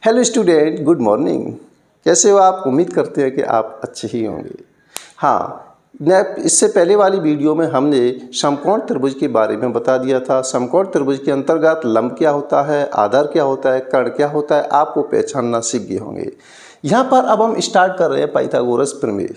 Hello student, good morning. कैसे हो आप? उम्मीद करते हैं कि आप अच्छे ही होंगे। हाँ, इससे पहले वाली वीडियो में हमने समकोण त्रिभुज के बारे में बता दिया था। समकोण त्रिभुज के अंतर्गत लंब क्या होता है, आधार क्या होता है, कर्ण क्या होता है, आप वो पहचानना सीख गए होंगे। यहाँ पर अब हम स्टार्ट कर रहे हैं पाइथागोरस प्रमेय।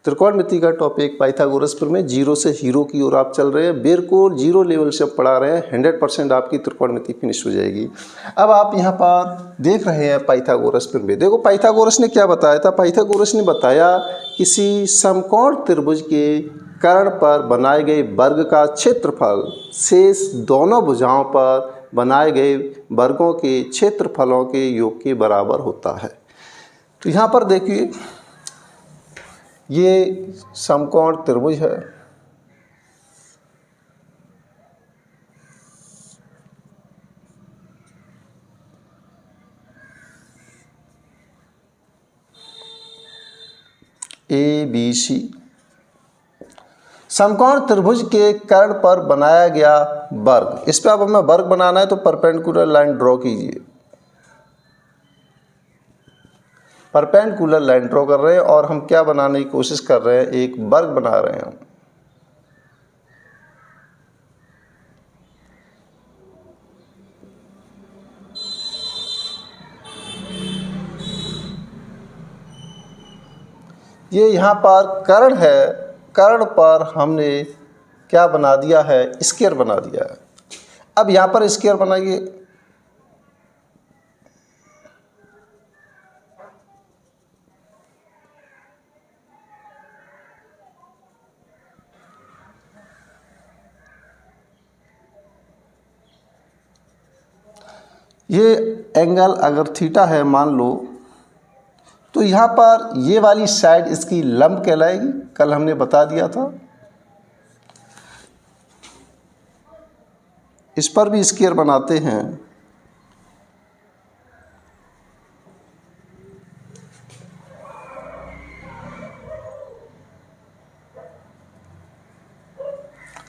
त्रिकोणमिति का टॉपिक पाइथागोरस प्रमेय, जीरो से हीरो की ओर आप चल रहे हैं। बेर को जीरो लेवल से पढ़ा रहे हैं, 100% आपकी त्रिकोणमिति फिनिश हो जाएगी। अब आप यहाँ पर देख रहे हैं पाइथागोरस प्रमेय। देखो पाइथागोरस ने क्या बताया था। पाइथागोरस ने बताया किसी समकोण त्रिभुज के कर्ण पर बनाए गए वर्ग का क्षेत्रफल शेष दोनों भुजाओं पर बनाए गए वर्गों के क्षेत्रफलों के योग के बराबर होता है। तो यहाँ पर देखिए, ये समकोण त्रिभुज है। ABC समकोण त्रिभुज के कर्ण पर बनाया गया वर्ग। इस पर अब हमें वर्ग बनाना है तो परपेंडिकुलर लाइन ड्रॉ कीजिए। परपेंडिकुलर लाइन ड्रॉ कर रहे हैं और हम क्या बनाने की कोशिश कर रहे हैं, एक वर्ग बना रहे हैं हम। ये यहाँ पर कर्ण है, कर्ण पर हमने क्या बना दिया है, स्क्वायर बना दिया है। अब यहाँ पर स्क्वायर बनाइए। ये एंगल अगर थीटा है मान लो, तो यहाँ पर ये वाली साइड इसकी लंब कहलाएगी। कल हमने बता दिया था। इस पर भी स्क्वायर बनाते हैं।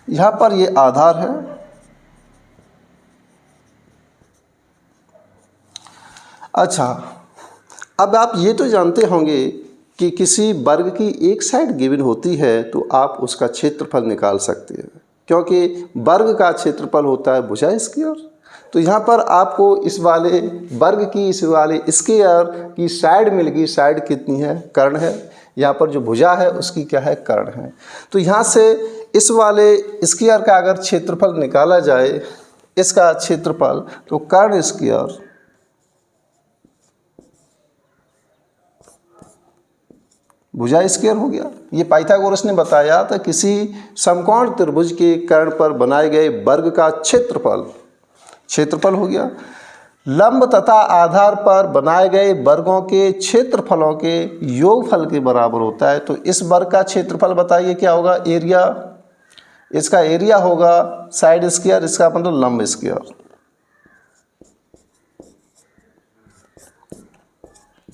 यहाँ पर ये आधार है। अच्छा, अब आप ये तो जानते होंगे कि किसी वर्ग की एक साइड गिवन होती है तो आप उसका क्षेत्रफल निकाल सकते हैं, क्योंकि वर्ग का क्षेत्रफल होता है भुजा स्क्वायर। तो यहाँ पर आपको इस वाले वर्ग की इस वाले स्क्वायर की साइड मिल गई। साइड कितनी है? कर्ण है। यहाँ पर जो भुजा है उसकी क्या है? कर्ण है। तो यहाँ से इस वाले स्क्वायर का अगर क्षेत्रफल निकाला जाए, इसका क्षेत्रफल, तो कर्ण स्क्वायर भुजा स्क्वायर हो गया। ये पाइथागोरस ने बताया था किसी समकोण त्रिभुज के कर्ण पर बनाए गए वर्ग का क्षेत्रफल हो गया। लंब तथा आधार पर बनाए गए वर्गों के क्षेत्रफलों के योगफल के बराबर होता है। तो इस वर्ग का क्षेत्रफल बताइए क्या होगा? एरिया। इसका एरिया होगा साइड स्क्वायर, इसका मतलब लंब स्क्वायर,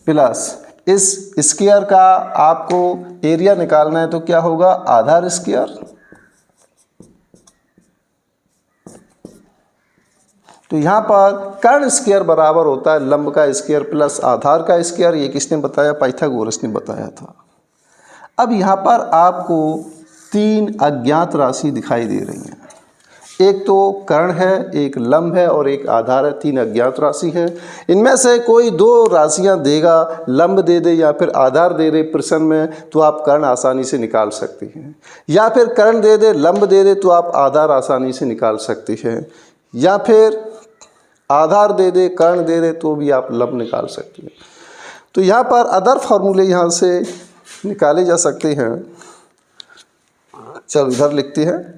प्लस इस स्क्वायर का आपको एरिया निकालना है तो क्या होगा? आधार स्क्वायर। तो यहाँ पर कर्ण स्क्वायर बराबर होता है लंब का स्क्वायर प्लस आधार का स्क्वायर। ये किसने बताया? पाइथागोरस ने बताया था। अब यहाँ पर आपको तीन अज्ञात राशि दिखाई दे रही हैं। एक तो कर्ण है, एक लंब है और एक आधार है। तीन अज्ञात राशि है। इनमें से कोई दो राशियां देगा, लंब दे दे या फिर आधार दे दे प्रश्न में, तो आप कर्ण आसानी से निकाल सकते हैं। या फिर कर्ण दे दे, लंब दे दे, तो आप आधार आसानी से निकाल सकते हैं। या फिर आधार दे दे, कर्ण दे दे, तो भी आप लंब निकाल सकते हैं। तो यहाँ पर अदर फार्मूले यहाँ से निकाले जा सकते हैं। चलो इधर लिखते हैं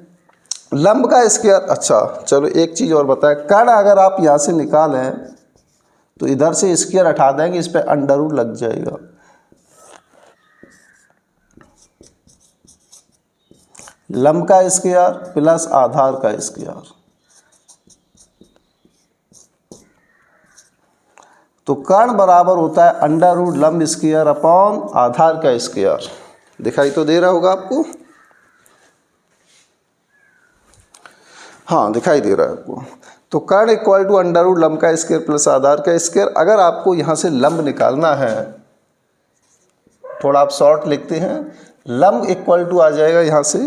लंब का स्क्वायर। अच्छा चलो एक चीज़ और बताएं, कर्ण अगर आप यहाँ से निकालें तो इधर से स्क्वायर हटा देंगे, इस पर अंडर रूट लग जाएगा। लंब का स्क्वायर प्लस आधार का स्क्वायर, तो कर्ण बराबर होता है अंडर रूट लंब स्क्वायर अपॉन आधार का स्क्वायर। दिखाई तो दे रहा होगा आपको? हाँ दिखाई दे रहा है आपको। तो कर्ण इक्वल टू अंडर रूट लंब का स्क्वायर प्लस आधार का स्क्वायर। अगर आपको यहाँ से लंब निकालना है, थोड़ा आप शॉर्ट लिखते हैं, लंब इक्वल टू आ जाएगा यहाँ से,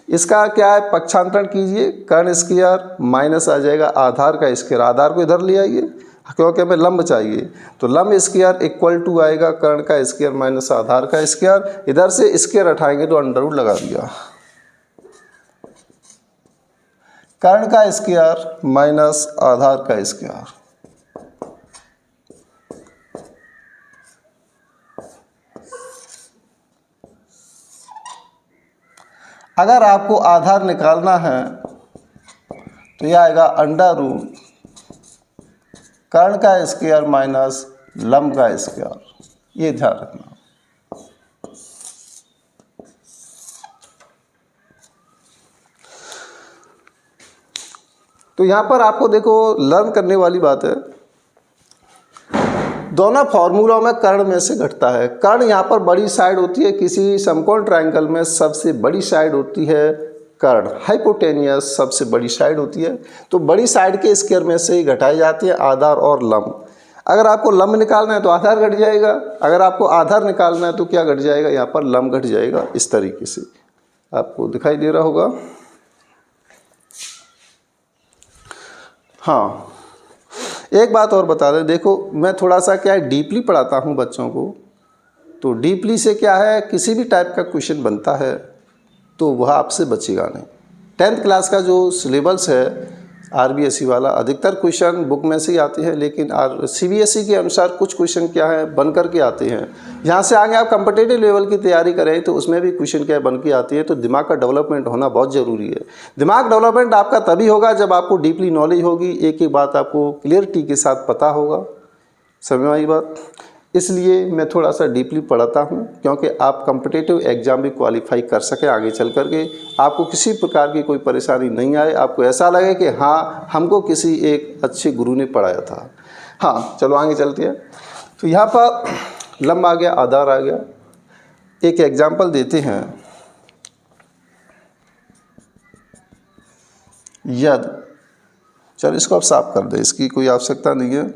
इसका क्या है, पक्षांतरण कीजिए, कर्ण स्क्वायर माइनस आ जाएगा आधार का स्क्वायर, आधार को इधर ले आइए क्योंकि हमें लंब चाहिए, तो लंब स्क्वायर इक्वल टू आएगा कर्ण का स्क्वायर माइनस आधार का स्क्वायर, इधर से स्क्वायर हटाएंगे तो अंडर रूट लगा दिया, कर्ण का स्क्वायर माइनस आधार का स्क्वायर। अगर आपको आधार निकालना है तो यह आएगा अंडर रूट कर्ण का स्क्वायर माइनस लंब का स्क्वायर, ये ध्यान रखना। तो यहाँ पर आपको देखो लर्न करने वाली बात है, दोनों फॉर्मूलों में कर्ण में से घटता है। कर्ण यहाँ पर बड़ी साइड होती है, किसी समकोण ट्रायंगल में सबसे बड़ी साइड होती है कर्ण, हाइपोटेनियस सबसे बड़ी साइड होती है, तो बड़ी साइड के स्क्वायर में से ही घटाई जाती है आधार और लंब। अगर आपको लंब निकालना है तो आधार घट जाएगा, अगर आपको आधार निकालना है तो क्या घट जाएगा, यहाँ पर लंब घट जाएगा। इस तरीके से आपको दिखाई दे रहा होगा। हाँ, एक बात और बता दें, देखो मैं थोड़ा सा क्या है डीपली पढ़ाता हूँ बच्चों को, तो डीपली से क्या है, किसी भी टाइप का क्वेश्चन बनता है तो वह आपसे बचेगा नहीं। 10th क्लास का जो सिलेबस है आरबीएसई वाला, अधिकतर क्वेश्चन बुक में से ही आते हैं, लेकिन सीबीएसई के अनुसार कुछ क्वेश्चन क्या है बन कर के आते हैं। यहाँ से आगे आप कम्पिटिटिव लेवल की तैयारी करें तो उसमें भी क्वेश्चन क्या बन के आती है, तो दिमाग का डेवलपमेंट होना बहुत ज़रूरी है। दिमाग डेवलपमेंट आपका तभी होगा जब आपको डीपली नॉलेज होगी, एक एक बात आपको क्लियरिटी के साथ पता होगा। समझ आई बात? इसलिए मैं थोड़ा सा डीपली पढ़ाता हूँ, क्योंकि आप कम्पिटिटिव एग्ज़ाम भी क्वालिफाई कर सकें आगे चल कर के, आपको किसी प्रकार की कोई परेशानी नहीं आए, आपको ऐसा लगे कि हाँ हमको किसी एक अच्छे गुरु ने पढ़ाया था। हाँ चलो आगे चलते हैं। तो यहाँ पर लंब आ गया, आधार आ गया। एक एग्जाम्पल देते हैं, यदि, चलो इसको आप साफ कर दें, इसकी कोई आवश्यकता नहीं है।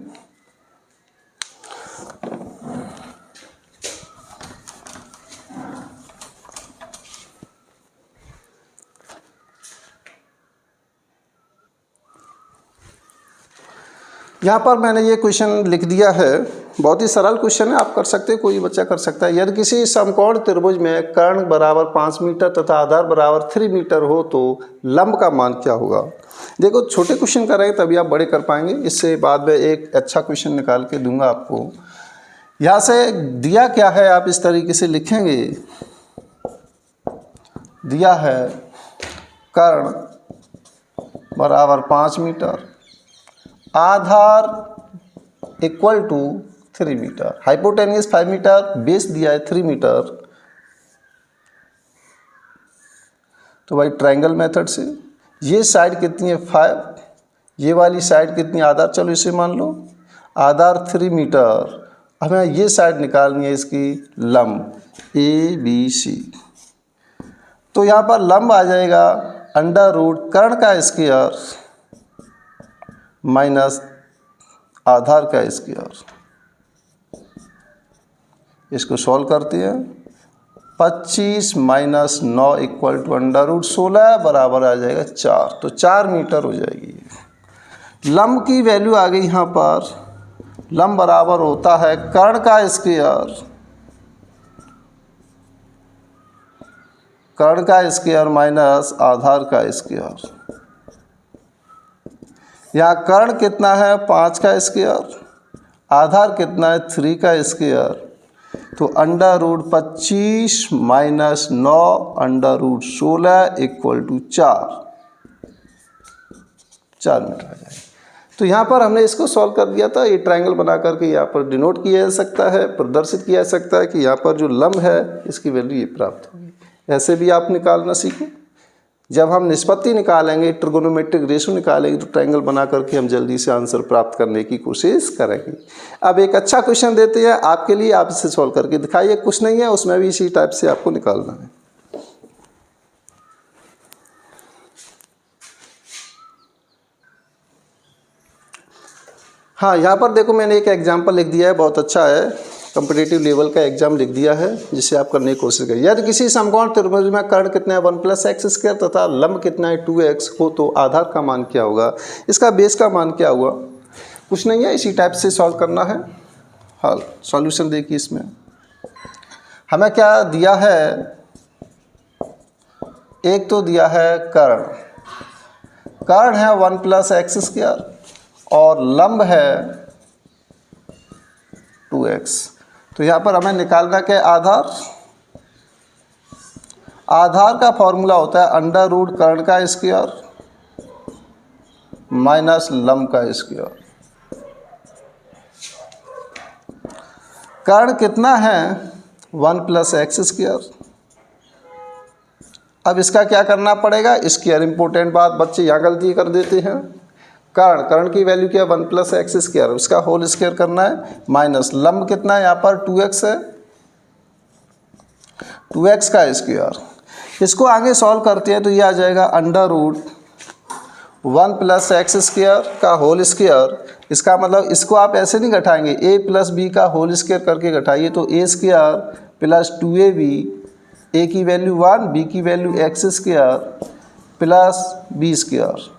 यहाँ पर मैंने ये क्वेश्चन लिख दिया है, बहुत ही सरल क्वेश्चन है, आप कर सकते हैं, कोई बच्चा कर सकता है। यदि किसी समकोण त्रिभुज में कर्ण बराबर 5 मीटर तथा आधार बराबर 3 मीटर हो तो लंब का मान क्या होगा। देखो छोटे क्वेश्चन कर रहे हैं तभी आप बड़े कर पाएंगे, इससे बाद में एक अच्छा क्वेश्चन निकाल के दूंगा आपको। यहाँ से दिया क्या है, आप इस तरीके से लिखेंगे, दिया है कर्ण बराबर 5 मीटर, आधार equal to 3 metre, hypotenuse 5 metre, base दिया है 3 मीटर। तो भाई ट्रायंगल मेथड से ये साइड कितनी है 5, ये वाली साइड कितनी आधार, चलो इसे मान लो आधार 3 मीटर, हमें ये साइड निकालनी है इसकी लंब ABC। तो यहाँ पर लंब आ जाएगा अंडर रूट कर्ण का स्क्वायर माइनस आधार का स्क्वायर। इसको सॉल्व करते हैं, 25 minus 9 equal to under root 16 बराबर आ जाएगा 4, तो 4 मीटर हो जाएगी। लंब की वैल्यू आ गई यहाँ पर, लंब बराबर होता है कर्ण का स्क्वायर, कर्ण का स्क्वायर माइनस आधार का स्क्वायर। यहाँ कर्ण कितना है 5 का स्क्वायर, आधार कितना है 3 का स्क्वायर, तो under root 25 minus 9 under root 16 equal to 4 metre आ जाएगा। तो यहाँ पर हमने इसको सॉल्व कर दिया था। ये ट्रायंगल बना करके यहाँ पर डिनोट किया जा सकता है, प्रदर्शित किया जा सकता है कि यहाँ पर जो लंब है इसकी वैल्यू ये प्राप्त होगी। ऐसे भी आप निकालना सीखें। जब हम निष्पत्ति निकालेंगे, ट्रिगोनोमेट्रिक रेशो निकालेंगे, तो ट्रायंगल बना करके हम जल्दी से आंसर प्राप्त करने की कोशिश करेंगे। अब एक अच्छा क्वेश्चन देते हैं आपके लिए, आप इसे सॉल्व करके दिखाइए। कुछ नहीं है उसमें भी इसी टाइप से आपको निकालना है। हाँ, यहाँ पर देखो मैंने एक एग्जाम्पल लिख दिया है, बहुत अच्छा है, कॉम्पिटिटिव लेवल का एग्जाम लिख दिया है जिसे आप करने की कोशिश करिए। यदि किसी समकोण त्रिभुज में कर्ण कितना है 1+x² तथा लंब कितना है 2x हो तो आधार का मान क्या होगा, इसका बेस का मान क्या हुआ। कुछ नहीं है, इसी टाइप से सॉल्व करना है। हल सॉल्यूशन देखिए, इसमें हमें क्या दिया है, एक तो दिया है कर्ण, कर्ण है 1+x² और लंब है 2x। तो यहाँ पर हमें निकालना क्या है, आधार। आधार का फॉर्मूला होता है अंडर रूट कर्ण का स्क्वायर माइनस लंब का स्क्वायर। कर्ण कितना है 1+x²। अब इसका क्या करना पड़ेगा, स्क्वायर, इंपॉर्टेंट बात, बच्चे यहाँ गलती कर देते हैं। कर्ण की वैल्यू क्या है 1+x², उसका होल स्क्वायर करना है, माइनस लंब कितना है यहाँ पर 2x है, 2x का स्क्वायर। इसको आगे सॉल्व करते हैं तो ये आ जाएगा अंडर रूट 1+x² का होल स्क्वायर। इसका मतलब इसको आप ऐसे नहीं घटाएंगे, a+b का होल स्क्वायर करके घटाइए तो a² प्लस 2ab, a की वैल्यू 1, b की value x² plus b²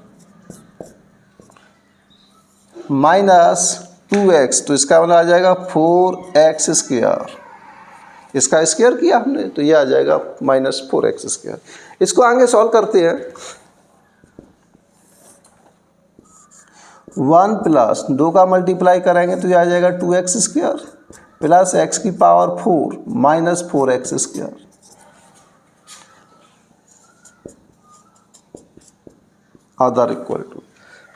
minus 2x, तो इसका मतलब आ जाएगा 4x²। इसका स्क्वायर किया हमने तो ये आ जाएगा माइनस 4x²। इसको आगे सॉल्व करते हैं। 1 प्लस 2 का मल्टीप्लाई करेंगे तो ये आ जाएगा 2x² प्लस x की पावर 4 माइनस 4x²। आधार इक्वल टू,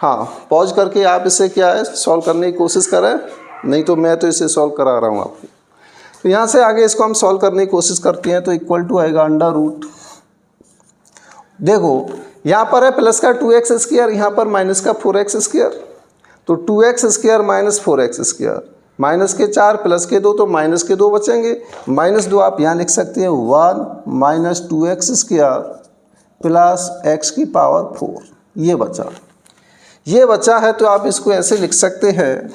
हाँ पॉज करके आप इसे क्या है सॉल्व करने की कोशिश करें, नहीं तो मैं तो इसे सॉल्व करा रहा हूँ आपको। तो यहाँ से आगे इसको हम सॉल्व करने की कोशिश करते हैं तो इक्वल टू आएगा अंडर रूट, देखो यहाँ पर है प्लस का 2x², यहाँ पर माइनस का 4x², तो 2x² माइनस 4x², माइनस के 4 प्लस के 2 तो माइनस के 2 बचेंगे, -2 आप यहाँ लिख सकते हैं 1 माइनस 2x² प्लस x की पावर 4, ये बचा है। तो आप इसको ऐसे लिख सकते हैं,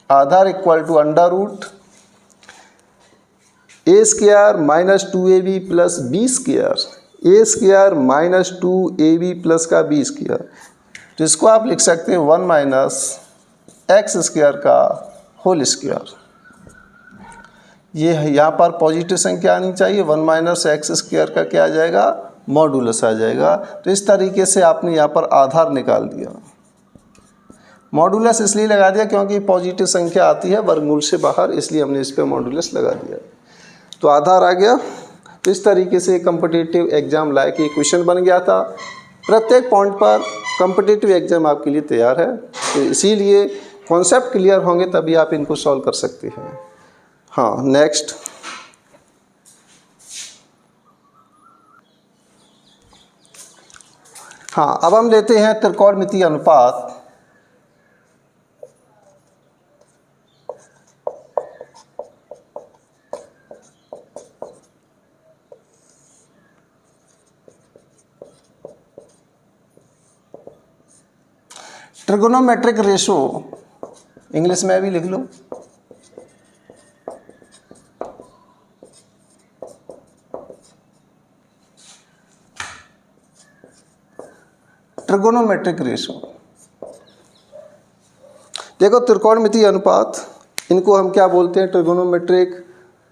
आधार equal to under root a² minus 2ab plus b², a² minus 2ab plus का b², तो इसको आप लिख सकते हैं 1 माइनस x² का होल स्क्वायर। ये यहाँ पर पॉजिटिव संख्या आनी चाहिए, 1 माइनस x² का क्या आ जाएगा, मॉडुलस आ जाएगा। तो इस तरीके से आपने यहाँ पर आधार निकाल दिया। मॉडुलस इसलिए लगा दिया क्योंकि पॉजिटिव संख्या आती है वर्गमूल से बाहर, इसलिए हमने इस पर मॉडुलस लगा दिया। तो आधार आ गया। तो इस तरीके से कॉम्पिटिटिव एग्जाम लायक ये क्वेश्चन बन गया था। प्रत्येक पॉइंट पर कॉम्पिटिटिव एग्जाम आपके लिए तैयार है, तो इसीलिए कॉन्सेप्ट क्लियर होंगे तभी आप इनको सॉल्व कर सकते हैं। हाँ नेक्स्ट, हाँ अब हम लेते हैं त्रिकोणमितीय अनुपात। ट्रिगोनोमेट्रिक रेशो इंग्लिश में भी लिख लो। ट्रिगोनोमेट्रिक रेशो, देखो त्रिकोणमितीय अनुपात, इनको हम क्या बोलते हैं, ट्रिगोनोमेट्रिक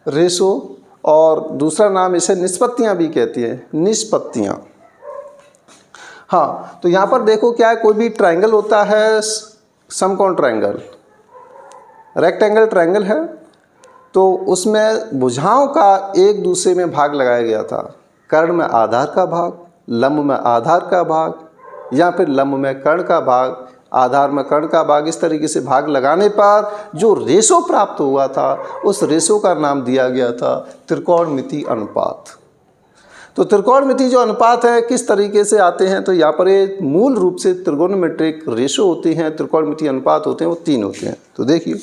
रेशो, और दूसरा नाम इसे निष्पत्तियां भी कहती हैं, निष्पत्तियां। हाँ तो यहाँ पर देखो क्या है, कोई भी ट्रायंगल होता है, समकोण ट्रायंगल, रेक्टेंगल ट्रायंगल है, तो उसमें भुजाओं का एक दूसरे में भाग लगाया गया था। कर्ण में आधार का भाग, लंब में आधार का भाग, या फिर लंब में कर्ण का भाग, आधार में कर्ण का भाग। इस तरीके से भाग लगाने पर जो रेशो प्राप्त हुआ था उस रेशो का नाम दिया गया था त्रिकोणमितीय अनुपात। तो त्रिकोणमितीय जो अनुपात है किस तरीके से आते हैं, तो यहाँ पर ये मूल रूप से त्रिकोणमेट्रिक रेशो होते हैं, त्रिकोणमितीय अनुपात होते हैं, वो 3 होते हैं। तो देखिए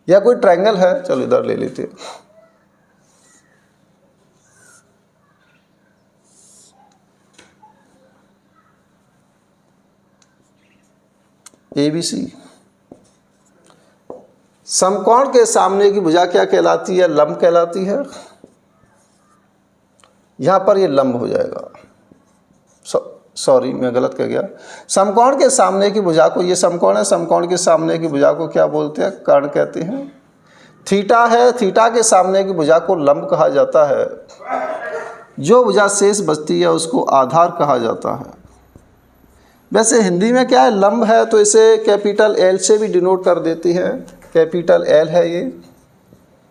या कोई ट्रायंगल है, चलो इधर ले लेते हैं। ABC। समकोण के सामने की भुजा क्या कहलाती है? लंब कहलाती है। यहाँ पर ये लंब हो जाएगा, सॉरी मैं गलत कह गया। समकोण के सामने की भुजा को, ये समकोण है, समकोण के सामने की भुजा को क्या बोलते हैं? कर्ण कहते हैं। थीटा है, थीटा के सामने की भुजा को लंब कहा जाता है। जो भुजा शेष बचती है उसको आधार कहा जाता है। वैसे हिंदी में क्या है, लंब है तो इसे कैपिटल L से भी डिनोट कर देती है। कैपिटल L है ये,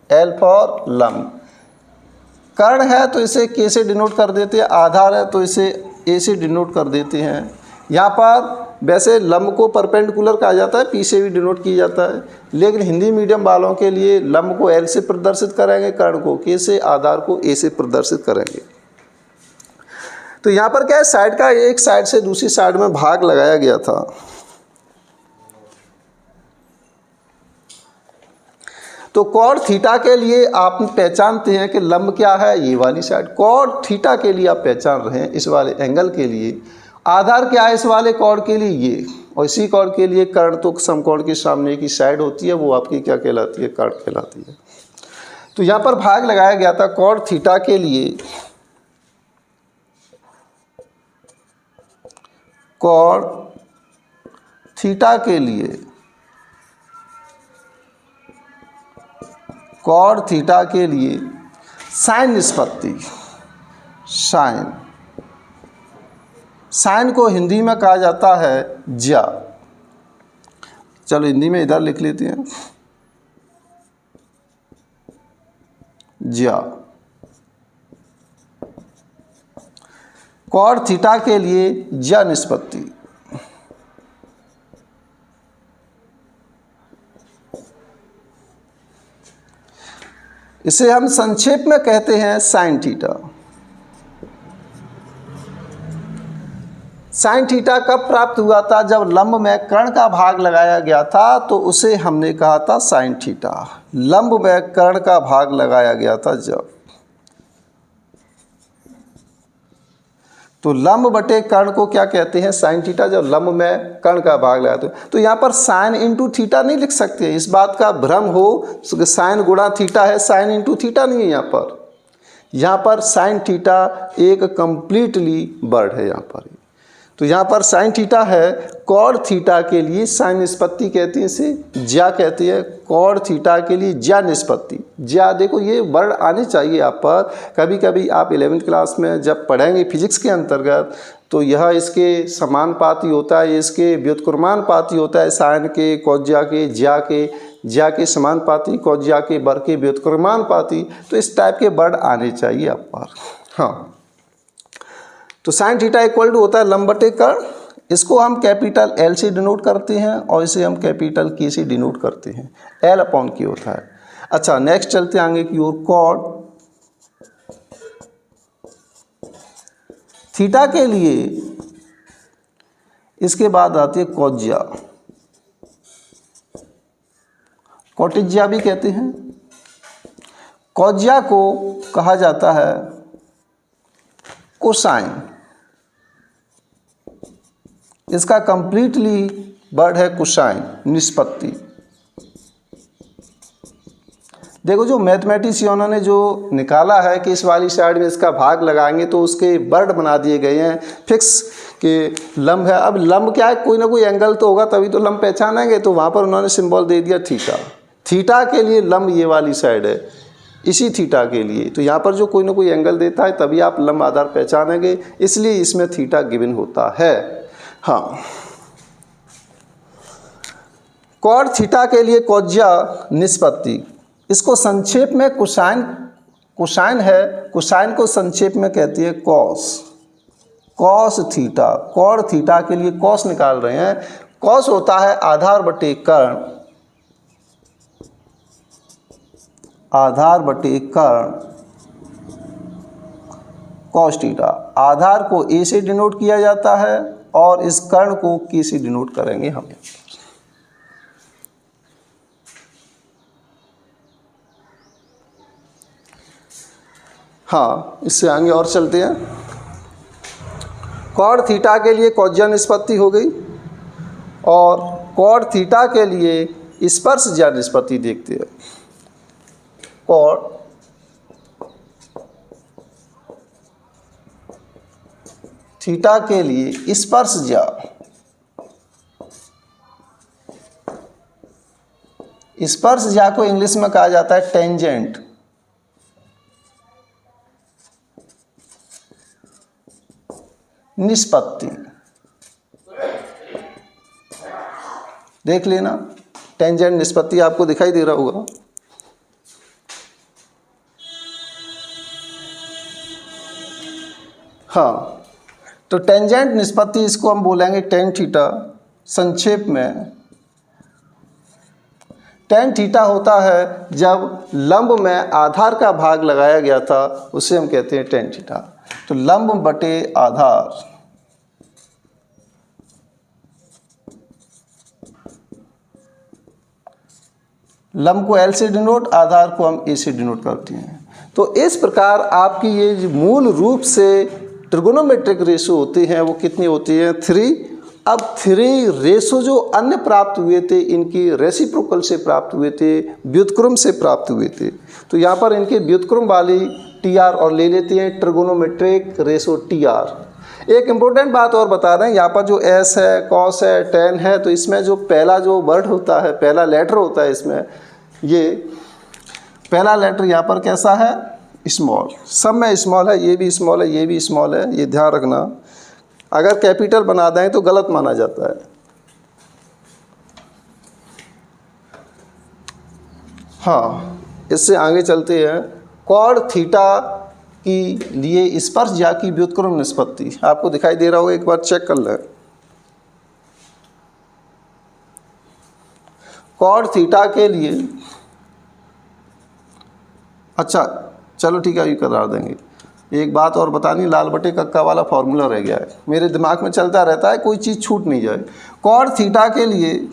L फॉर लंब। कर्ण है तो इसे K से डिनोट कर देते हैं। आधार है तो इसे A से डिनोट कर देते हैं। यहाँ पर वैसे लंब को परपेंडिकुलर कहा जाता है, P से भी डिनोट किया जाता है, लेकिन हिंदी मीडियम वालों के लिए लंब को L से प्रदर्शित करेंगे, कर्ण को K से, आधार को A से प्रदर्शित करेंगे। तो यहाँ पर क्या है, साइड का एक साइड से दूसरी साइड में भाग लगाया गया था। तो कॉड थीटा के लिए आप पहचानते हैं कि लंब क्या है? ये वाली साइड। कॉड थीटा के लिए आप पहचान रहे हैं इस वाले एंगल के लिए। आधार क्या है इस वाले कॉड के लिए? ये। और इसी कॉड के लिए कर्ण तो समकोण के सामने की साइड होती है, वो आपकी क्या कहलाती है? कर्ण कहलाती है। तो यहाँ पर भाग लगाया गया था कॉड थीटा के लिए। कॉड थीटा के लिए, कॉड थीटा के लिए साइन निष्पत्ति, साइन, साइन को हिंदी में कहा जाता है ज्या। चलो हिंदी में इधर लिख लेते हैं, ज्या। कॉड थीटा के लिए ज्या निष्पत्ति। इसे हम संक्षेप में कहते हैं साइन थीटा। साइन थीटा कब प्राप्त हुआ था? जब लंब में कर्ण का भाग लगाया गया था तो उसे हमने कहा था साइन थीटा। लंब में कर्ण का भाग लगाया गया था जब, तो लंब बटे कर्ण को क्या कहते हैं? Sine theta. जब लंब में कर्ण का भाग लगाते हो तो यहाँ पर साइन इंटू थीटा नहीं लिख सकते, इस बात का भ्रम हो साइन गुणा थीटा है, साइन इंटू थीटा नहीं है। यहाँ पर साइन थीटा एक कंप्लीटली वर्ड है यहाँ पर। तो यहाँ पर साइन थीटा है। कॉड थीटा के लिए साइन निष्पत्ति कहती है, इसे ज्या कहती है। कॉड थीटा के लिए ज्या निष्पत्ति। ज्या, देखो ये वर्ड आने चाहिए आप पर। कभी कभी आप 11th क्लास में जब पढ़ेंगे फिजिक्स के अंतर्गत तो यह इसके समानुपाती होता है, इसके व्युत्क्रमानुपाती होता है। साइन के, कॉज्या के, ज्या के समानुपाती, कॉज्या के, बर के व्युत्क्रमानुपाती। तो इस टाइप के वर्ड आने चाहिए आप पर। हाँ, तो साइन थीटा इक्वल टू होता है लंब बटे कर्ण। इसको हम कैपिटल L से डिनोट करते हैं और इसे हम कैपिटल K से डिनोट करते हैं। L अपॉन K होता है। अच्छा, नेक्स्ट चलते हैं आगे की ओर। कॉड थीटा के लिए इसके बाद आती है कॉज्या, कॉटिज्या भी कहते हैं। कॉज्या को कहा जाता है कोसाइन। इसका कंप्लीटली वर्ड है कोसाइन निष्पत्ति। देखो जो मैथमेटिशियनों ने जो निकाला है कि इस वाली साइड में इसका भाग लगाएंगे तो उसके वर्ड बना दिए गए हैं फिक्स कि लंब है। अब लंब क्या है, कोई ना कोई एंगल तो होगा तभी तो लंब पहचानेंगे, तो वहाँ पर उन्होंने सिंबल दे दिया थीटा। थीटा के लिए लंब ये वाली साइड है, इसी थीटा के लिए। तो यहाँ पर जो कोई ना कोई एंगल देता है तभी आप लंब आधार पहचानेंगे, इसलिए इसमें थीटा गिवन होता है। हाँ, कॉड थीटा के लिए कॉज्या निष्पत्ति, इसको संक्षेप में कोसाइन, कोसाइन है, कोसाइन को संक्षेप में कहती है cos, cos theta. Cot theta के लिए कॉस निकाल रहे हैं। कॉस होता है आधार बटे कर्ण, आधार बटे कर्ण कॉस थीटा। आधार को A से डिनोट किया जाता है और इस कर्ण को K से डिनोट करेंगे हम। हाँ, इससे आगे और चलते हैं। कॉड थीटा के लिए कॉज्या निष्पत्ति हो गई और कॉड थीटा के लिए स्पर्शज्या निष्पत्ति देखते हैं। कॉड थीटा के लिए स्पर्शज्या को इंग्लिश में कहा जाता है टेंजेंट। निष्पत्ति देख लेना, टेंजेंट निष्पत्ति आपको दिखाई दे रहा होगा। हाँ, तो टेंजेंट निष्पत्ति इसको हम बोलेंगे टेन थीटा। संक्षेप में टेन थीटा होता है जब लंब में आधार का भाग लगाया गया था, उसे हम कहते हैं टेन थीटा। तो लंब बटे आधार, लंब को L से डिनोट, आधार को हम A से डिनोट करते हैं। तो इस प्रकार आपकी ये जो मूल रूप से ट्रिगोनोमेट्रिक रेशो होती हैं वो कितनी होती हैं? 3। अब 3 रेशो जो अन्य प्राप्त हुए थे इनकी रेसिप्रोकल से प्राप्त हुए थे, व्युत्क्रम से प्राप्त हुए थे। तो यहाँ पर इनके व्युत्क्रम वाली TR और ले लेते हैं ट्रिगोनोमेट्रिक रेशो TR। एक इम्पोर्टेंट बात और बता दें, यहाँ पर जो S है, कॉस है, टेन है, तो इसमें जो पहला जो वर्ड होता है, पहला लेटर होता है इसमें, ये पहला लेटर यहाँ पर कैसा है? स्मॉल। सब में स्मॉल है, ये भी स्मॉल है, ये भी स्मॉल है, ये ध्यान रखना। अगर कैपिटल बना दें तो गलत माना जाता है। हाँ, इससे आगे चलते हैं। कॉड थीटा की लिए स्पर्शज्या की व्युत्क्रम निष्पत्ति आपको दिखाई दे रहा होगा, एक बार चेक कर लें। कॉड थीटा के लिए, अच्छा चलो ठीक है, अभी करा देंगे। एक बात और बतानी, लाल बटे कक्का वाला फॉर्मूला रह गया है, मेरे दिमाग में चलता रहता है, कोई चीज़ छूट नहीं जाए। कॉड थीटा के लिए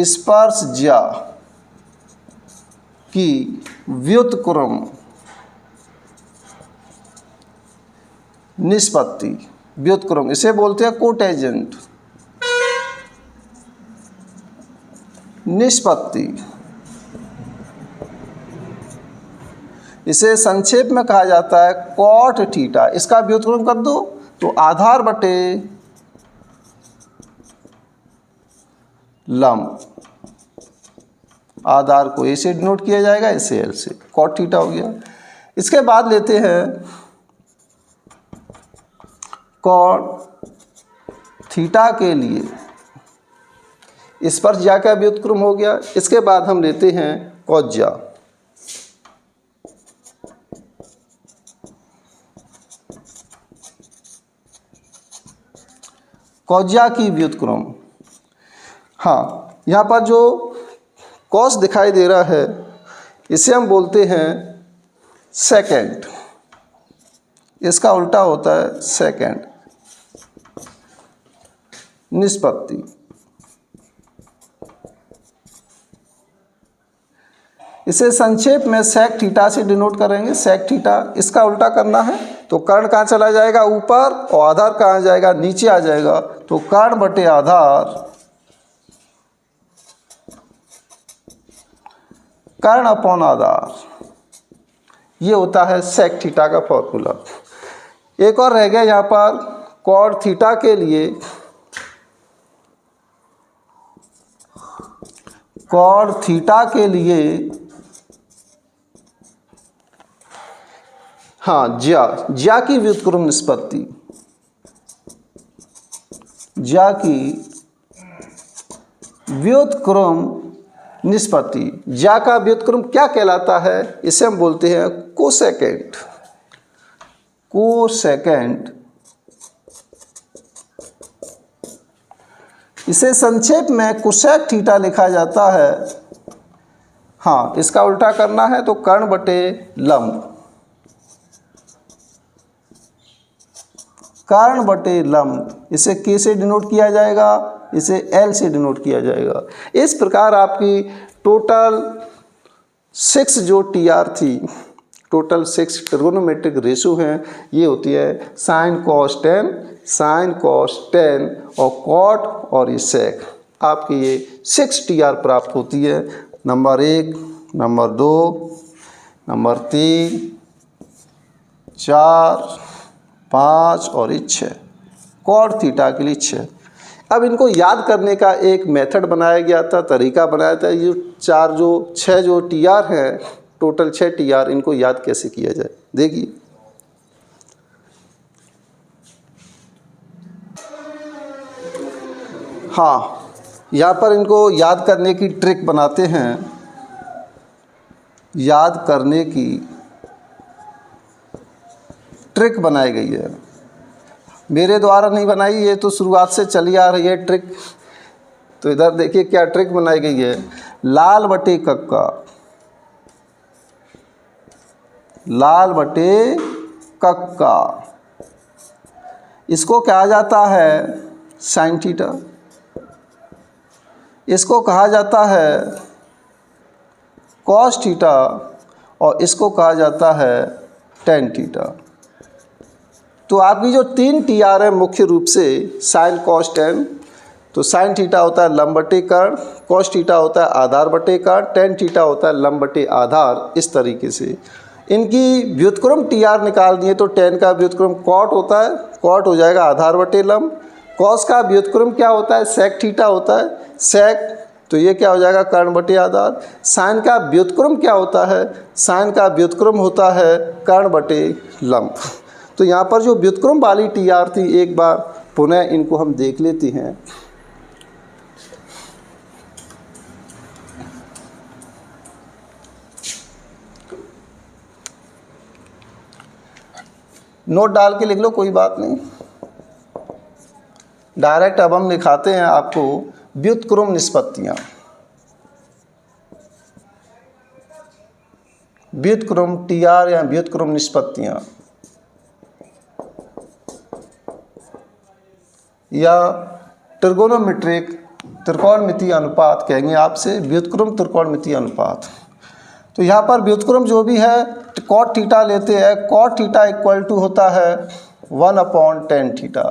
स्पर्शज्या की व्युत्क्रम निष्पत्ति, व्युत्क्रम इसे बोलते हैं कोटेजेंट निष्पत्ति। इसे संक्षेप में कहा जाता है कॉट थीटा। इसका व्युत्क्रम कर दो तो आधार बटे लंब, आधार को A से डिनोट किया जाएगा, इसे L से, कॉट थीटा हो गया। इसके बाद लेते हैं कॉट थीटा के लिए स्पर्शज्या का व्युत्क्रम हो गया। इसके बाद हम लेते हैं कॉसज्या। कॉसज्या की व्युत्क्रम, हाँ, यहाँ पर जो कॉस दिखाई दे रहा है इसे हम बोलते हैं सेकेंड, इसका उल्टा होता है सेकेंड निष्पत्ति। इसे संक्षेप में सेक थीटा से डिनोट करेंगे। सेक थीटा, इसका उल्टा करना है तो कर्ण कहाँ चला जाएगा? ऊपर, और आधार कहाँ जाएगा? नीचे आ जाएगा। तो कर्ण बटे आधार, कर्ण अपॉन आधार, ये होता है सेक थीटा का फॉर्मूला। एक और रह गया यहाँ पर कॉड थीटा के लिए, कॉड थीटा के लिए हाँ ज्या की व्युत्क्रम निष्पत्ति, ज्या की व्युत्क्रम निष्पत्ति। ज्या का व्युत्क्रम क्या कहलाता है? इसे हम बोलते हैं कोसेकेंट। कोसेकेंट, इसे संक्षेप में कोसेक थीटा लिखा जाता है। हाँ, इसका उल्टा करना है तो कर्ण बटे लंब, कर्ण बटे लंब। इसे K से डिनोट किया जाएगा, इसे L से डिनोट किया जाएगा। इस प्रकार आपकी टोटल 6 जो TR थी, टोटल 6 ट्रिगोनोमेट्रिक रेशो हैं, ये होती है sine cos tan, sine cos tan और कॉट और ये सेक, आपकी ये 6 TR प्राप्त होती है। नंबर 1, नंबर 2, नंबर 3, 4, 5 और 6, कॉट थीटा के लिए 6। अब इनको याद करने का एक मेथड बनाया गया था, तरीका बनाया था। ये 6 जो TR हैं, टोटल 6 TR, इनको याद कैसे किया जाए देखिए। हाँ, यहाँ पर इनको याद करने की ट्रिक बनाते हैं। याद करने की ट्रिक बनाई गई है, मेरे द्वारा नहीं बनाई, ये तो शुरुआत से चली आ रही है ट्रिक। तो इधर देखिए क्या ट्रिक बनाई गई है। लाल बटे कक्का, लाल बटे कक्का, इसको कहा जाता है साइन थीटा, इसको कहा जाता है कॉस थीटा और इसको कहा जाता है टेन थीटा। तो आपकी जो 3 TR है मुख्य रूप से साइन कॉस टेन, तो साइन थीटा होता है लंब बटे कर्ण, कॉस थीटा होता है आधार बटे कर्ण, टेन थीटा होता है लंब बटे आधार। इस तरीके से इनकी व्युत्क्रम TR निकाल दिए तो टेन का व्युत्क्रम कॉट होता है, कॉट हो जाएगा आधार बटे लंब। कॉस का व्युत्क्रम क्या होता है, सेक थीटा होता है, सेक, तो ये क्या हो जाएगा कर्ण बटे आधार। साइन का व्युत्क्रम क्या होता है, साइन का व्युत्क्रम होता है कर्ण बटे लंब। तो यहाँ पर जो व्युत्क्रम वाली TR थी, एक बार पुनः इनको हम देख लेते हैं। नोट डाल के लिख लो, कोई बात नहीं। डायरेक्ट अब हम दिखाते हैं आपको व्युत्क्रम निष्पत्तियाँ। व्युत्क्रम TR या व्युत्क्रम निष्पत्तियाँ या ट्रिगोनोमेट्रिक त्रिकोणमितीय अनुपात कहेंगे आपसे, व्युत्क्रम त्रिकोणमितीय अनुपात। तो यहाँ पर व्युत्क्रम जो भी है कॉट थीटा लेते हैं, कॉट थीटा इक्वल टू होता है 1/tan थीटा।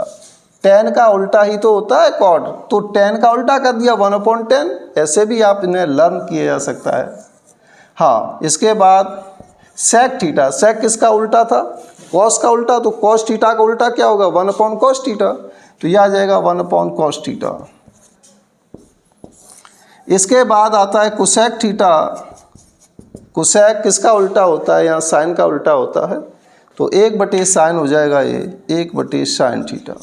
टेन का उल्टा ही तो होता है कॉट, तो टेन का उल्टा कर दिया 1/10, ऐसे भी आप इन्हें लर्न किया जा सकता है। हाँ, इसके बाद सेक थीटा, सेक किसका उल्टा था, कॉस का उल्टा, तो कॉस थीटा का उल्टा क्या होगा 1/cos थीटा, तो यह आ जाएगा 1/cos थीटा। इसके बाद आता है कोसेक थीटा, कोसेक किसका उल्टा होता है, यहाँ साइन का उल्टा होता है, तो 1/sin हो जाएगा ये 1/sin थीटा।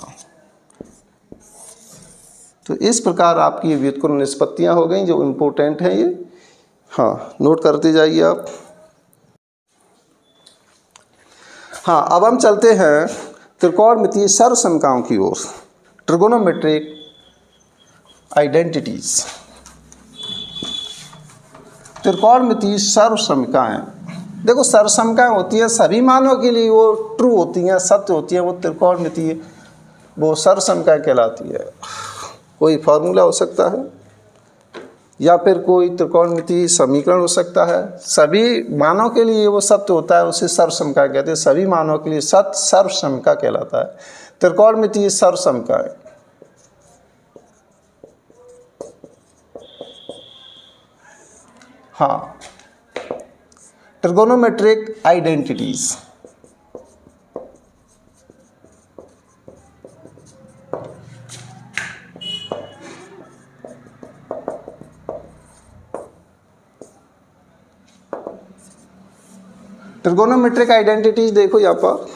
तो इस प्रकार आपकी ये व्युत्क्रम निष्पत्तियाँ हो गई जो इम्पोर्टेंट हैं ये। हाँ, नोट करते जाइए आप। हाँ, अब हम चलते हैं त्रिकोणमितीय सर्वसमताओं की ओर, ट्रिगोनोमेट्रिक आइडेंटिटीज। त्रिकोणमितीय सर्वसमताएं, देखो सर्वसमताएं होती है सभी मानों के लिए, वो ट्रू होती हैं, सत्य होती हैं, वो त्रिकोणमितीय वो सर्वसमताएं कहलाती है। कोई फार्मूला हो सकता है या फिर कोई त्रिकोणमितीय समीकरण हो सकता है, सभी मानों के लिए वो सत्य होता है, उसे सर्वसमता कहते हैं। सभी मानों के लिए सत्य सर्वसमता कहलाता है। त्रिकोणमितीय सर्वसमताएं, हाँ, ट्रिगोनोमेट्रिक आइडेंटिटीज। ट्रिगोनोमेट्रिक आइडेंटिटीज देखो यहाँ पर,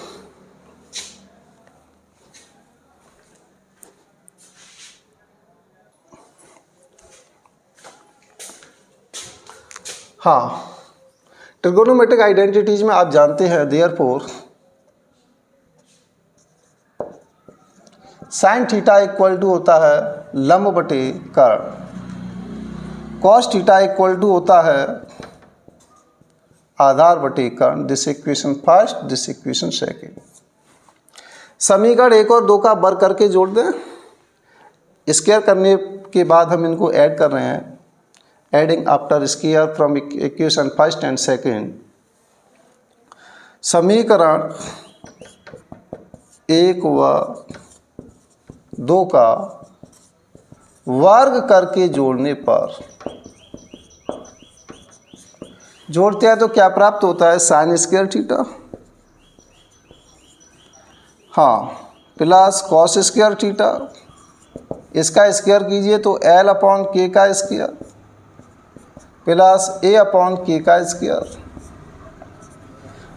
हाँ, ट्रिगोनोमेट्रिक आइडेंटिटीज में आप जानते हैं therefore sine theta equal to होता है लंब बटे कर्ण, कॉस थीटा इक्वल टू होता है आधार बटे कर्ण। This equation first, this equation second. समीकरण 1 और 2 का वर्ग करके जोड़ दें, स्क्वायर करने के बाद हम इनको ऐड कर रहे हैं, adding after square from equation first and second. समीकरण 1 व 2 का वर्ग करके जोड़ने पर, जोड़ते हैं तो क्या प्राप्त होता है, साइन स्क्वायर थीटा, हाँ, प्लस कॉस स्क्वायर थीटा, इसका स्क्वायर कीजिए तो L अपॉन के का स्क्वायर प्लस A अपॉन के का स्क्वायर।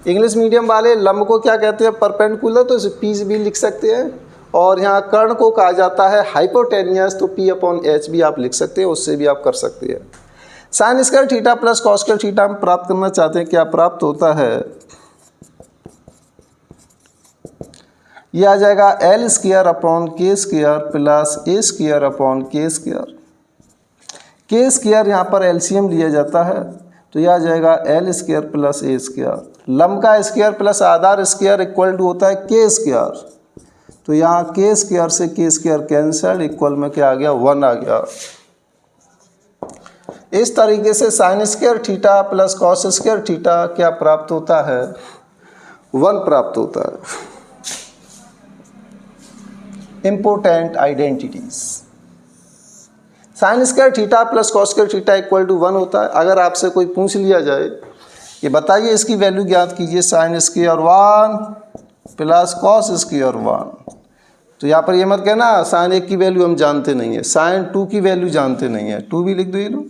इंग्लिश मीडियम वाले लंब को क्या कहते हैं, परपेंडिकुलर, तो इसे P भी लिख सकते हैं, और यहाँ कर्ण को कहा जाता है हाइपोटेनियस, तो P अपॉन H भी आप लिख सकते हैं, उससे भी आप कर सकते हैं। Sign square theta plus cos square theta हम प्राप्त करना चाहते हैं, क्या प्राप्त होता है, यह आ जाएगा L स्क्वायर अपॉन के square plus A square upon के स्क्वायर। के स्क्वायर यहाँ पर एलसीएम लिया जाता है, तो यह आ जाएगा L square plus A square. लंब का स्क्वायर प्लस आधार स्क्वायर इक्वल टू होता है के स्क्वायर, तो यहाँ के स्क्वायर से के स्क्वायर कैंसल, इक्वल में क्या आ गया, 1 आ गया। इस तरीके से sine square theta plus cos square theta क्या प्राप्त होता है, 1 प्राप्त होता है। Important identities, sine square theta plus cos square theta equal to 1 होता है। अगर आपसे कोई पूछ लिया जाए कि बताइए इसकी वैल्यू ज्ञात कीजिए, sine square 1 plus cos square 1, तो यहाँ पर ये मत कहना साइन 1 की वैल्यू हम जानते नहीं है, साइन 2 की वैल्यू जानते नहीं है, 2 भी लिख दो ये लो,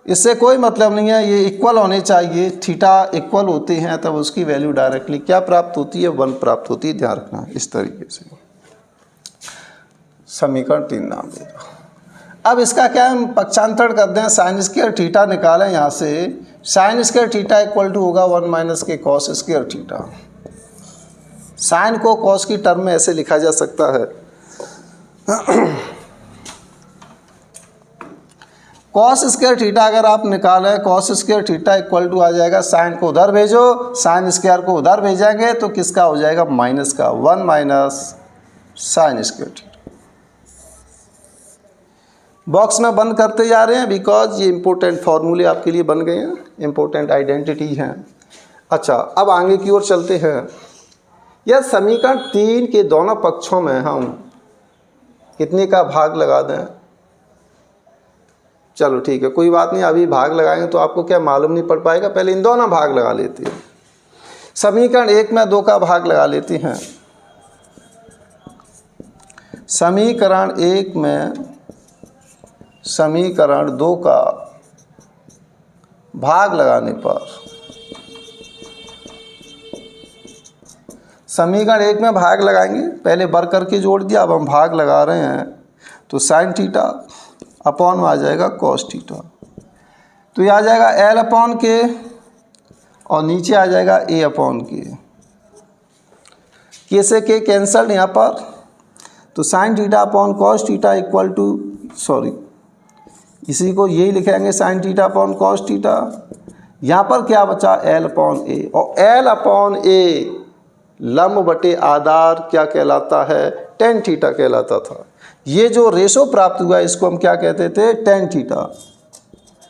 इससे कोई मतलब नहीं है, ये इक्वल होने चाहिए, थीटा इक्वल होते हैं तब उसकी वैल्यू डायरेक्टली क्या प्राप्त होती है, 1 प्राप्त होती है, ध्यान रखना। इस तरीके से समीकरण 3 नाम दे दो। अब इसका क्या हम पक्षांतर कर दें, साइन स्क्वायर थीटा निकालें, यहाँ से sine square theta equal to होगा 1 माइनस के कॉस स्क्वायर थीटा। साइन को कॉस की टर्म में ऐसे लिखा जा सकता है, कॉस स्क्वायर थीटा अगर आप निकालें, cos square theta equal to आ जाएगा, साइन को उधर भेजो, साइन स्क्वायर को उधर भेजेंगे तो किसका हो जाएगा, माइनस का, 1 minus sign square theta. Box में बंद करते जा रहे हैं बिकॉज ये इंपॉर्टेंट फॉर्मूले आपके लिए बन गए हैं, इंपॉर्टेंट आइडेंटिटी हैं। अच्छा, अब आगे की ओर चलते हैं। यह समीकरण 3 के दोनों पक्षों में हम कितने का भाग लगा दें, चलो ठीक है, कोई बात नहीं, अभी भाग लगाएंगे तो आपको क्या मालूम नहीं पड़ पाएगा, पहले इन दोनों भाग लगा लेते हैं। समीकरण 1 में 2 का भाग लगा लेते हैं। समीकरण 1 में समीकरण 2 का भाग लगाने पर, समीकरण 1 में भाग लगाएंगे, पहले वर्ग करके जोड़ दिया, अब हम भाग लगा रहे हैं, तो साइन थीटा अपॉन में आ जाएगा कॉस थीटा, तो ये आ जाएगा L अपॉन के और नीचे आ जाएगा A अपॉन के से के कैंसल यहाँ पर, तो sine theta upon cos theta equal to, sorry इसी को यही लिखेंगे, sine theta upon cos theta. यहाँ पर क्या बचा, L अपॉन A, और L अपॉन A लंब बटे आधार क्या कहलाता है, टेन थीटा कहलाता था। ये जो रेशो प्राप्त हुआ इसको हम क्या कहते थे, टेन थीटा,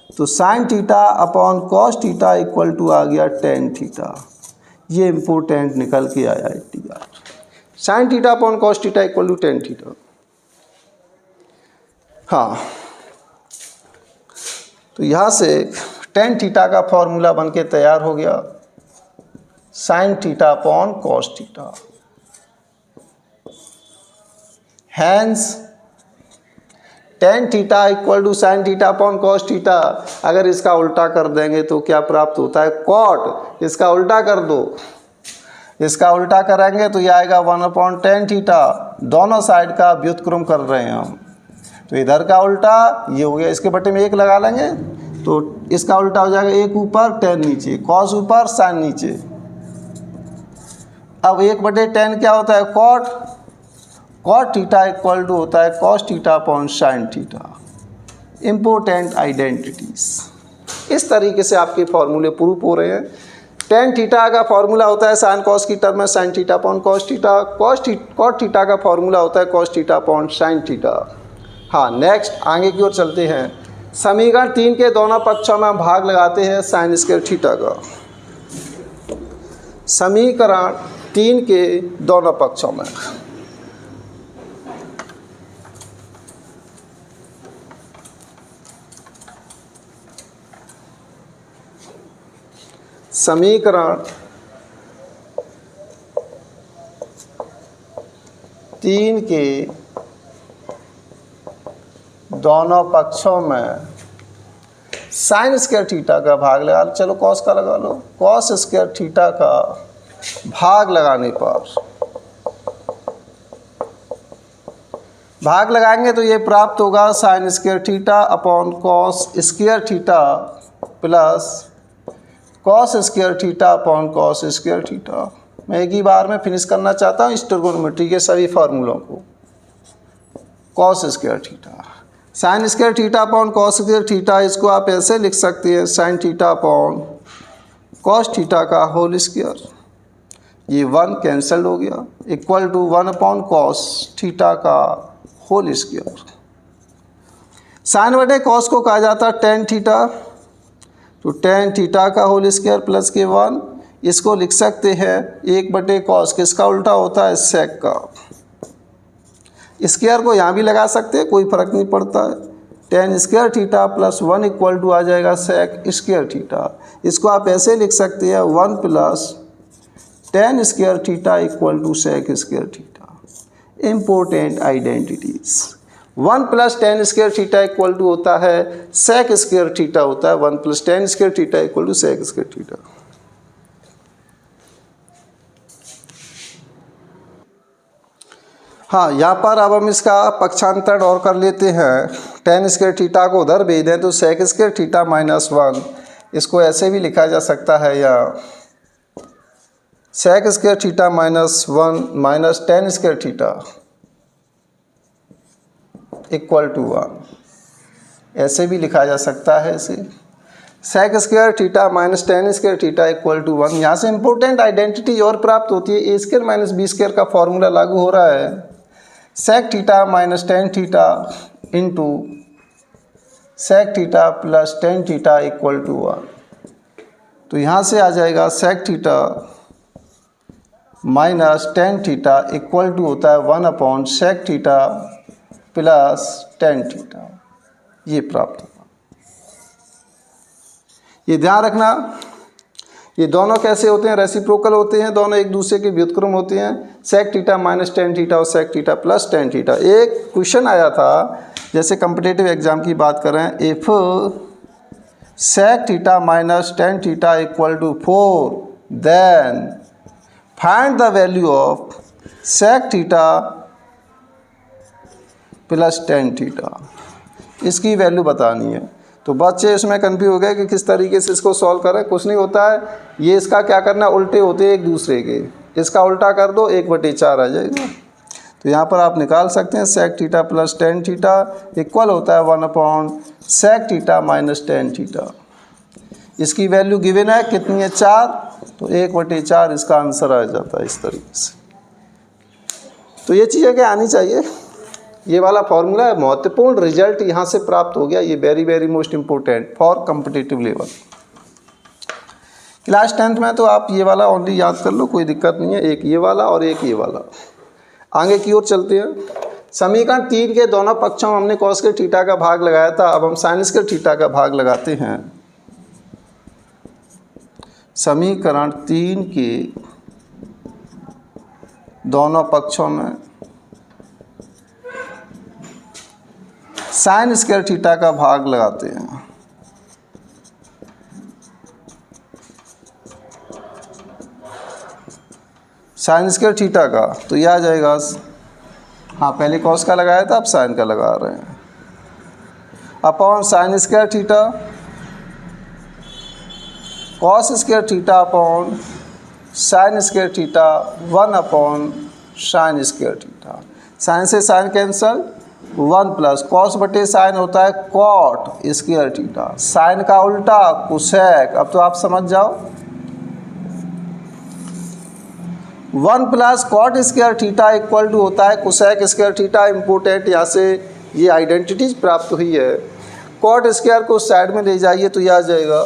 तो sine theta upon cos theta equal to आ गया टेन थीटा। ये इम्पोर्टेंट निकल के आया TR, sine theta upon cos theta equal to tan theta. हाँ, तो यहाँ से टेन थीटा का फॉर्मूला बन के तैयार हो गया, sine theta upon cos theta. Hence tan theta equal to sine theta upon cos theta. अगर इसका उल्टा कर देंगे तो क्या प्राप्त होता है, कॉट। इसका उल्टा कर दो, इसका उल्टा करेंगे तो ये आएगा 1 अपॉन टेन थीटा। दोनों साइड का व्युत्क्रम कर रहे हैं हम, तो इधर का उल्टा ये हो गया, इसके बटे में 1 लगा लेंगे तो इसका उल्टा हो जाएगा, 1 ऊपर टेन नीचे, कॉस ऊपर साइन नीचे। अब 1 बटे टेन क्या होता है, cot. Cot theta equal to होता है cos theta upon sine theta. Important identities. इस तरीके से आपके फॉर्मूले प्रूफ हो रहे हैं। टेन थीटा का फॉर्मूला होता है साइन कॉस की टर्म में sine theta upon cos theta. Cot theta का फॉर्मूला होता है cos theta upon sine theta. हाँ, नेक्स्ट आगे की ओर चलते हैं। समीकरण 3 के दोनों पक्षों में हम भाग लगाते हैं साइन स्क्वायर थीटा का। समीकरण 3 के दोनों पक्षों में समीकरण 3 के दोनों पक्षों में साइन स्क्वायर थीटा का भाग लगा लो। चलो कॉस का लगा लो। कॉस स्क्वायर थीटा का भाग लगाने पर भाग लगाएंगे तो ये प्राप्त होगा sign square theta upon cos square theta plus cos square theta upon cos square theta. मैं एक ही बार में फिनिश करना चाहता हूँ इस ट्रिगोनोमेट्री के सभी फार्मूलों को। Cos square theta sine square theta upon cos square theta, इसको आप ऐसे लिख सकते हैं sine theta upon cos theta का होल स्क्वायर। ये 1 कैंसल हो गया equal to 1 upon cos theta का होल स्क्वायर। साइन बटे कॉस को कहा जाता है टेन थीटा, तो टेन थीटा का होल स्क्वायर प्लस के 1। इसको लिख सकते हैं 1 बटे कॉस, किसका उल्टा होता है सेक का। स्क्वायर को यहाँ भी लगा सकते हैं, कोई फर्क नहीं पड़ता है। Tan square theta plus 1 equal to आ जाएगा सेक स्क्वायर थीटा। इसको आप ऐसे लिख सकते हैं 1 plus tan square theta equal to sec square theta. Important identities 1 plus tan square theta equal to होता है सेक स्क्वायर थीटा होता है 1 plus tan square theta equal to sec square theta. हाँ, यहाँ पर अब हम इसका पक्षांतरण और कर लेते हैं। टेन स्क्वायर थीटा को उधर भेज दें तो सेक स्क्वायर थीटा माइनस 1, इसको ऐसे भी लिखा जा सकता है, या sec square theta minus 1 minus tan square theta equal to 1, ऐसे भी लिखा जा सकता है इसे। Sec square theta minus tan square theta equal to 1। यहाँ से इंपॉर्टेंट आइडेंटिटी और प्राप्त होती है। A square minus B square का फॉर्मूला लागू हो रहा है। Sec theta minus tan theta into sec theta plus tan theta equal to 1। तो यहाँ से आ जाएगा sec theta minus tan theta equal to होता है 1 upon sec theta plus tan theta. ये प्राप्त होगा। ये ध्यान रखना, ये दोनों कैसे होते हैं, रेसिप्रोकल होते हैं, दोनों एक दूसरे के व्युत्क्रम होते हैं। Sec theta minus tan theta और sec theta plus tan theta. एक क्वेश्चन आया था, जैसे कॉम्पिटिटिव एग्जाम की बात कर रहे हैं, if sec theta minus tan theta equal to 4 then find the value of sec theta plus tan theta. इसकी वैल्यू बतानी है। तो बच्चे इसमें कन्फ्यूज हो गए कि किस तरीके से इसको सॉल्व करें। कुछ नहीं होता है, ये इसका क्या करना, उल्टे होते हैं एक दूसरे के। इसका उल्टा कर दो, 1/4 आ जाएगा। तो यहाँ पर आप निकाल सकते हैं sec theta plus tan theta equal होता है 1 upon sec theta minus tan theta. इसकी वैल्यू गिवन है, कितनी है 4, तो 1/4 इसका आंसर आ जाता है इस तरीके से। तो ये चीज़ें क्या आनी चाहिए। ये वाला फॉर्मूला है, महत्वपूर्ण रिजल्ट यहाँ से प्राप्त हो गया। ये very very most important for competitive level. Class 10th में तो आप ये वाला ओनली याद कर लो, कोई दिक्कत नहीं है। एक ये वाला और एक ये वाला। आगे की ओर चलते हैं। समीकरण 3 के दोनों पक्षों में हमने कॉस के थीटा का भाग लगाया था। अब हम साइन के थीटा का भाग लगाते हैं। समीकरण 3 के दोनों पक्षों में साइन स्क्वायर थीटा का भाग लगाते हैं। साइन स्क्वायर थीटा का, तो यह आ जाएगा, हाँ पहले कॉस का लगाया था, अब साइन का लगा रहे हैं, upon sine square theta cos square theta upon sine square theta 1 upon sine square theta. Sine से साइन कैंसल, 1 प्लस कॉस बटे साइन होता है कॉट स्क्वायर थीटा। साइन का उल्टा कोसेक। अब तो आप समझ जाओ, 1 plus cot square theta equal to होता है कोसेक स्क्वायर थीटा। इम्पोर्टेंट, यहाँ से ये आइडेंटिटीज प्राप्त हुई है। कॉट स्क्वायर को साइड में ले जाइए तो यह आ जाएगा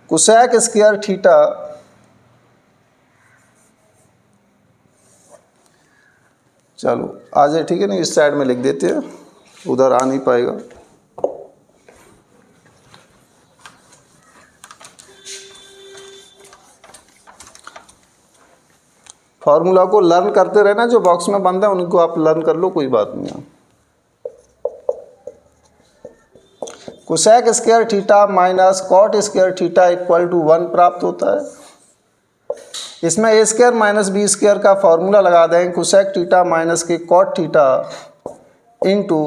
कोसेक स्क्वायर थीटा चलो आ जाए, ठीक है ना। इस साइड में लिख देते हैं, उधर आ नहीं पाएगा। फार्मूला को लर्न करते रहना, जो बॉक्स में बंद है उनको आप लर्न कर लो, कोई बात नहीं है। Cosec square theta minus cot square theta equal to 1 प्राप्त होता है। इसमें A square minus B square का फॉर्मूला लगा दें, कोसेक थीटा माइनस के cot theta into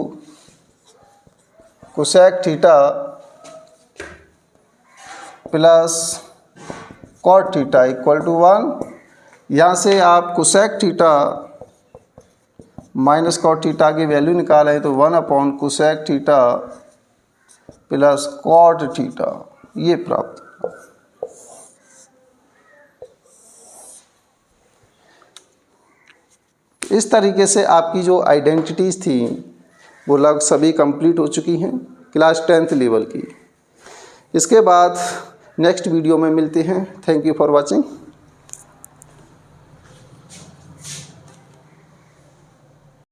cosec theta plus cot theta equal to 1। यहाँ से आप cosec theta minus cot theta की वैल्यू निकालें तो 1 upon cosec theta plus cot theta, ये प्राप्त। इस तरीके से आपकी जो आइडेंटिटीज़ थी वो लगभग सभी कंप्लीट हो चुकी हैं क्लास 10th लेवल की। इसके बाद नेक्स्ट वीडियो में मिलते हैं। Thank you for watching.